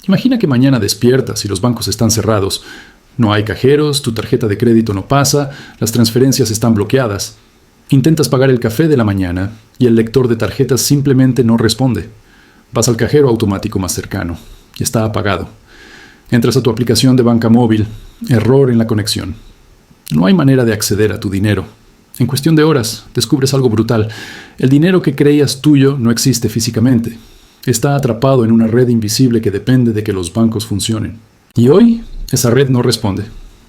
Imagina que mañana despiertas y los bancos están cerrados. No hay cajeros, tu tarjeta de crédito no pasa, las transferencias están bloqueadas. Intentas pagar el café de la mañana y el lector de tarjetas simplemente no responde. Vas al cajero automático más cercano y está apagado. Entras a tu aplicación de banca móvil, error en la conexión. No hay manera de acceder a tu dinero. En cuestión de horas, descubres algo brutal. El dinero que creías tuyo no existe físicamente. Está atrapado en una red invisible que depende de que los bancos funcionen. Y hoy, esa red no responde.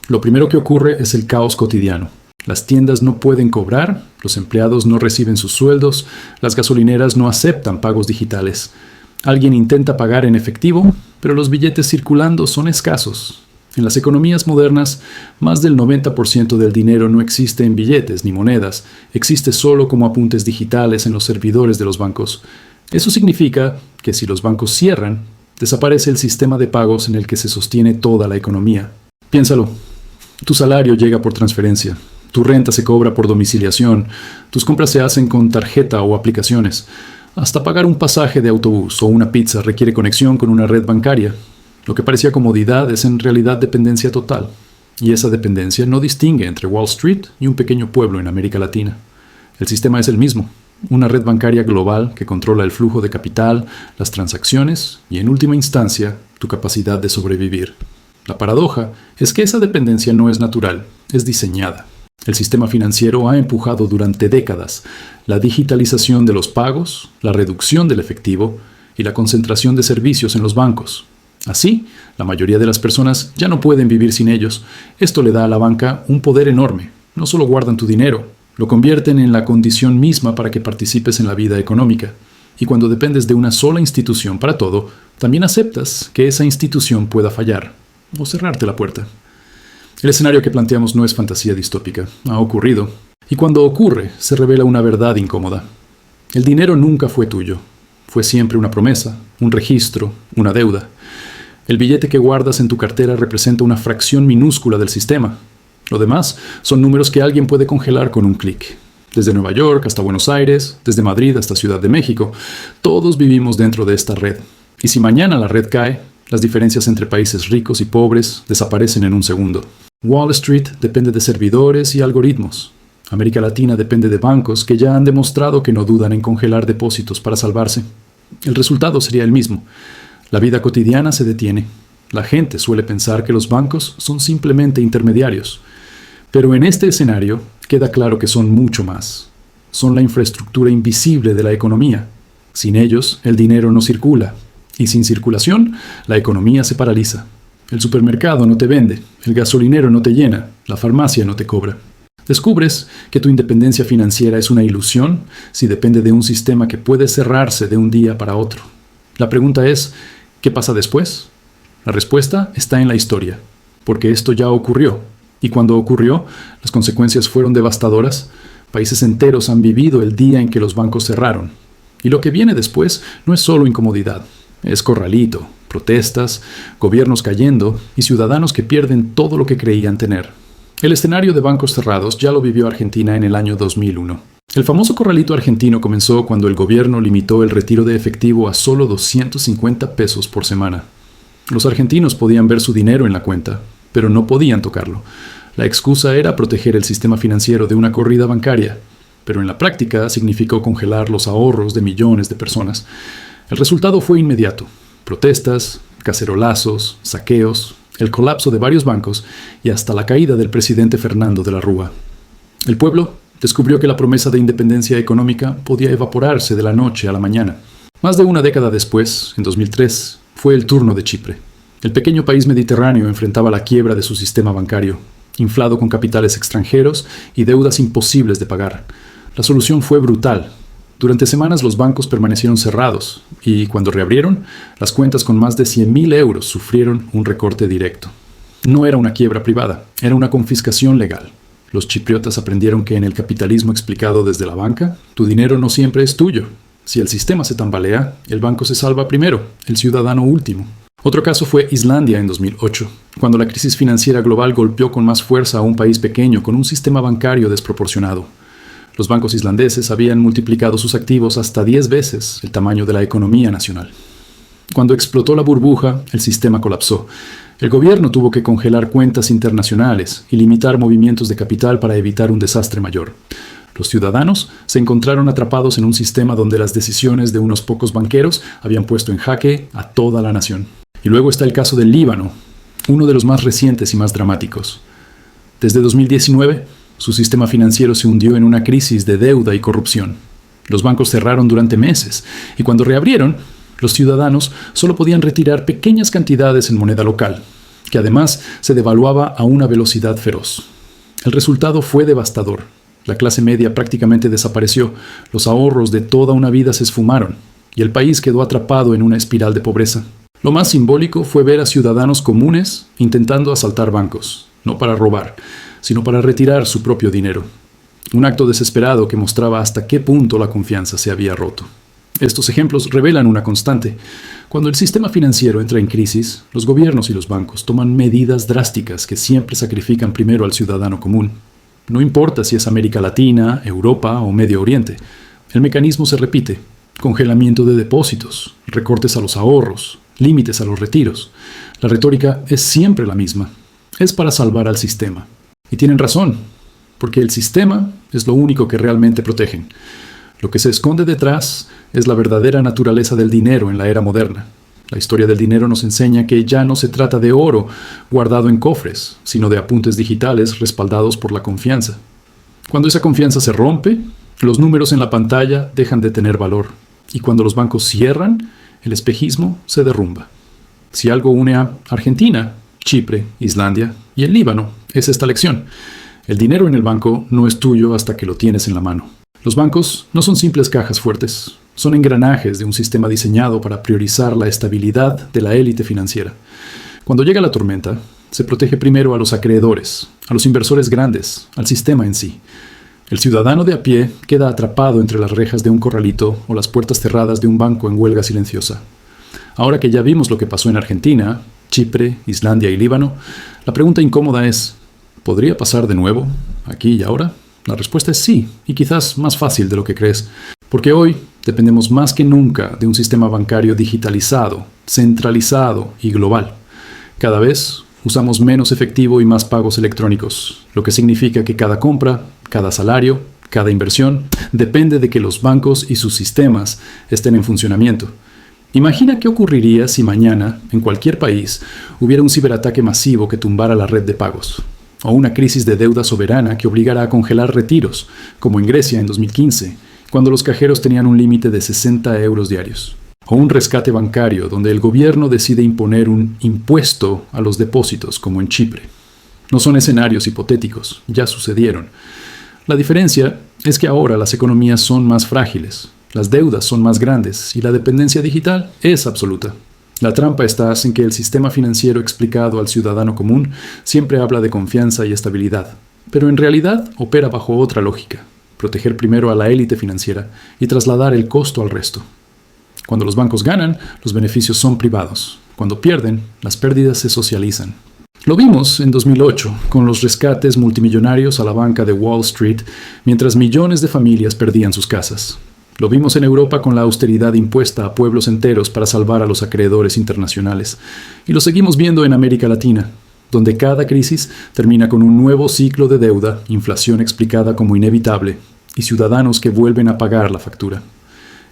Lo primero que ocurre es el caos cotidiano. Las tiendas no pueden cobrar, los empleados no reciben sus sueldos, las gasolineras no aceptan pagos digitales. Alguien intenta pagar en efectivo, pero los billetes circulando son escasos. En las economías modernas, más del 90% del dinero no existe en billetes ni monedas, existe solo como apuntes digitales en los servidores de los bancos. Eso significa que si los bancos cierran, desaparece el sistema de pagos en el que se sostiene toda la economía. Piénsalo, tu salario llega por transferencia, tu renta se cobra por domiciliación, tus compras se hacen con tarjeta o aplicaciones. Hasta pagar un pasaje de autobús o una pizza requiere conexión con una red bancaria. Lo que parecía comodidad es en realidad dependencia total. Y esa dependencia no distingue entre Wall Street y un pequeño pueblo en América Latina. El sistema es el mismo. Una red bancaria global que controla el flujo de capital, las transacciones y, en última instancia, tu capacidad de sobrevivir. La paradoja es que esa dependencia no es natural, es diseñada. El sistema financiero ha empujado durante décadas la digitalización de los pagos, la reducción del efectivo y la concentración de servicios en los bancos. Así, la mayoría de las personas ya no pueden vivir sin ellos. Esto le da a la banca un poder enorme. No solo guardan tu dinero, lo convierten en la condición misma para que participes en la vida económica. Y cuando dependes de una sola institución para todo, también aceptas que esa institución pueda fallar o cerrarte la puerta. El escenario que planteamos no es fantasía distópica, ha ocurrido. Y cuando ocurre, se revela una verdad incómoda. El dinero nunca fue tuyo. Fue siempre una promesa, un registro, una deuda. El billete que guardas en tu cartera representa una fracción minúscula del sistema. Lo demás son números que alguien puede congelar con un clic. Desde Nueva York hasta Buenos Aires, desde Madrid hasta Ciudad de México, todos vivimos dentro de esta red. Y si mañana la red cae, las diferencias entre países ricos y pobres desaparecen en un segundo. Wall Street depende de servidores y algoritmos. América Latina depende de bancos que ya han demostrado que no dudan en congelar depósitos para salvarse. El resultado sería el mismo. La vida cotidiana se detiene. La gente suele pensar que los bancos son simplemente intermediarios. Pero en este escenario queda claro que son mucho más. Son la infraestructura invisible de la economía. Sin ellos, el dinero no circula. Y sin circulación, la economía se paraliza. El supermercado no te vende, el gasolinero no te llena, la farmacia no te cobra. Descubres que tu independencia financiera es una ilusión si depende de un sistema que puede cerrarse de un día para otro. La pregunta es, ¿qué pasa después? La respuesta está en la historia, porque esto ya ocurrió. Y cuando ocurrió, las consecuencias fueron devastadoras. Países enteros han vivido el día en que los bancos cerraron. Y lo que viene después no es solo incomodidad, es corralito, protestas, gobiernos cayendo y ciudadanos que pierden todo lo que creían tener. El escenario de bancos cerrados ya lo vivió Argentina en el año 2001. El famoso corralito argentino comenzó cuando el gobierno limitó el retiro de efectivo a solo 250 pesos por semana. Los argentinos podían ver su dinero en la cuenta, pero no podían tocarlo. La excusa era proteger el sistema financiero de una corrida bancaria, pero en la práctica significó congelar los ahorros de millones de personas. El resultado fue inmediato: protestas, cacerolazos, saqueos, el colapso de varios bancos y hasta la caída del presidente Fernando de la Rúa. El pueblo descubrió que la promesa de independencia económica podía evaporarse de la noche a la mañana. Más de una década después, en 2003, fue el turno de Chipre. El pequeño país mediterráneo enfrentaba la quiebra de su sistema bancario, inflado con capitales extranjeros y deudas imposibles de pagar. La solución fue brutal. Durante semanas los bancos permanecieron cerrados y, cuando reabrieron, las cuentas con más de 100.000 euros sufrieron un recorte directo. No era una quiebra privada, era una confiscación legal. Los chipriotas aprendieron que en el capitalismo explicado desde la banca, tu dinero no siempre es tuyo. Si el sistema se tambalea, el banco se salva primero, el ciudadano último. Otro caso fue Islandia en 2008, cuando la crisis financiera global golpeó con más fuerza a un país pequeño con un sistema bancario desproporcionado. Los bancos islandeses habían multiplicado sus activos hasta 10 veces el tamaño de la economía nacional. Cuando explotó la burbuja, el sistema colapsó. El gobierno tuvo que congelar cuentas internacionales y limitar movimientos de capital para evitar un desastre mayor. Los ciudadanos se encontraron atrapados en un sistema donde las decisiones de unos pocos banqueros habían puesto en jaque a toda la nación. Y luego está el caso del Líbano, uno de los más recientes y más dramáticos. Desde 2019, su sistema financiero se hundió en una crisis de deuda y corrupción. Los bancos cerraron durante meses y cuando reabrieron, los ciudadanos solo podían retirar pequeñas cantidades en moneda local, que además se devaluaba a una velocidad feroz. El resultado fue devastador. La clase media prácticamente desapareció, los ahorros de toda una vida se esfumaron y el país quedó atrapado en una espiral de pobreza. Lo más simbólico fue ver a ciudadanos comunes intentando asaltar bancos, no para robar, sino para retirar su propio dinero. Un acto desesperado que mostraba hasta qué punto la confianza se había roto. Estos ejemplos revelan una constante. Cuando el sistema financiero entra en crisis, los gobiernos y los bancos toman medidas drásticas que siempre sacrifican primero al ciudadano común. No importa si es América Latina, Europa o Medio Oriente. El mecanismo se repite. Congelamiento de depósitos, recortes a los ahorros, límites a los retiros. La retórica es siempre la misma. Es para salvar al sistema. Y tienen razón, porque el sistema es lo único que realmente protegen. Lo que se esconde detrás es la verdadera naturaleza del dinero en la era moderna. La historia del dinero nos enseña que ya no se trata de oro guardado en cofres, sino de apuntes digitales respaldados por la confianza. Cuando esa confianza se rompe, los números en la pantalla dejan de tener valor. Y cuando los bancos cierran, el espejismo se derrumba. Si algo une a Argentina, Chipre, Islandia y el Líbano, es esta lección. El dinero en el banco no es tuyo hasta que lo tienes en la mano. Los bancos no son simples cajas fuertes, son engranajes de un sistema diseñado para priorizar la estabilidad de la élite financiera. Cuando llega la tormenta, se protege primero a los acreedores, a los inversores grandes, al sistema en sí. El ciudadano de a pie queda atrapado entre las rejas de un corralito o las puertas cerradas de un banco en huelga silenciosa. Ahora que ya vimos lo que pasó en Argentina, Chipre, Islandia y Líbano, la pregunta incómoda es, ¿podría pasar de nuevo, aquí y ahora? La respuesta es sí, y quizás más fácil de lo que crees, porque hoy dependemos más que nunca de un sistema bancario digitalizado, centralizado y global. Cada vez usamos menos efectivo y más pagos electrónicos, lo que significa que cada compra, cada salario, cada inversión depende de que los bancos y sus sistemas estén en funcionamiento. Imagina qué ocurriría si mañana, en cualquier país, hubiera un ciberataque masivo que tumbara la red de pagos. O una crisis de deuda soberana que obligara a congelar retiros, como en Grecia en 2015, cuando los cajeros tenían un límite de 60 euros diarios. O un rescate bancario donde el gobierno decide imponer un impuesto a los depósitos, como en Chipre. No son escenarios hipotéticos, ya sucedieron. La diferencia es que ahora las economías son más frágiles, las deudas son más grandes y la dependencia digital es absoluta. La trampa está en que el sistema financiero explicado al ciudadano común siempre habla de confianza y estabilidad, pero en realidad opera bajo otra lógica, proteger primero a la élite financiera y trasladar el costo al resto. Cuando los bancos ganan, los beneficios son privados. Cuando pierden, las pérdidas se socializan. Lo vimos en 2008 con los rescates multimillonarios a la banca de Wall Street, mientras millones de familias perdían sus casas. Lo vimos en Europa con la austeridad impuesta a pueblos enteros para salvar a los acreedores internacionales. Y lo seguimos viendo en América Latina, donde cada crisis termina con un nuevo ciclo de deuda, inflación explicada como inevitable, y ciudadanos que vuelven a pagar la factura.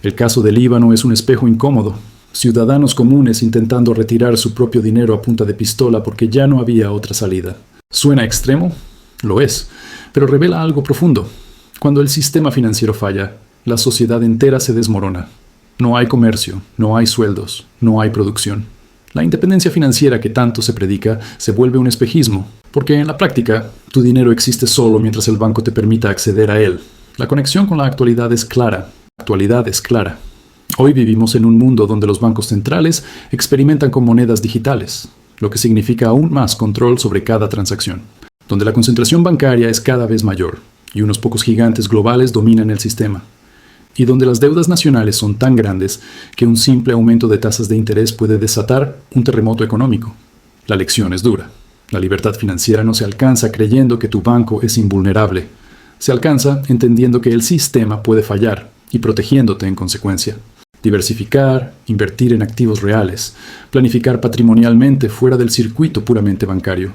El caso del Líbano es un espejo incómodo. Ciudadanos comunes intentando retirar su propio dinero a punta de pistola porque ya no había otra salida. ¿Suena extremo? Lo es, pero revela algo profundo. Cuando el sistema financiero falla, la sociedad entera se desmorona. No hay comercio, no hay sueldos, no hay producción. La independencia financiera que tanto se predica se vuelve un espejismo, porque en la práctica, tu dinero existe solo mientras el banco te permita acceder a él. La conexión con la actualidad es clara. Hoy vivimos en un mundo donde los bancos centrales experimentan con monedas digitales, lo que significa aún más control sobre cada transacción, donde la concentración bancaria es cada vez mayor y unos pocos gigantes globales dominan el sistema, y donde las deudas nacionales son tan grandes que un simple aumento de tasas de interés puede desatar un terremoto económico. La lección es dura. La libertad financiera no se alcanza creyendo que tu banco es invulnerable. Se alcanza entendiendo que el sistema puede fallar y protegiéndote en consecuencia. Diversificar, invertir en activos reales, planificar patrimonialmente fuera del circuito puramente bancario.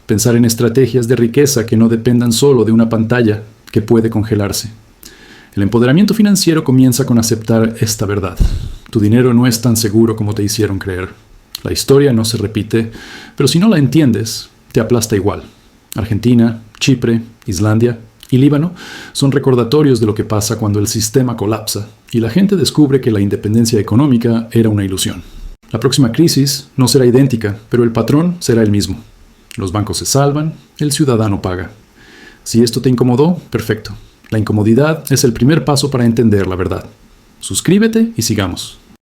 Pensar en estrategias de riqueza que no dependan solo de una pantalla que puede congelarse. El empoderamiento financiero comienza con aceptar esta verdad. Tu dinero no es tan seguro como te hicieron creer. La historia no se repite, pero si no la entiendes, te aplasta igual. Argentina, Chipre, Islandia y Líbano son recordatorios de lo que pasa cuando el sistema colapsa y la gente descubre que la independencia económica era una ilusión. La próxima crisis no será idéntica, pero el patrón será el mismo. Los bancos se salvan, el ciudadano paga. Si esto te incomodó, perfecto. La incomodidad es el primer paso para entender la verdad. Suscríbete y sigamos.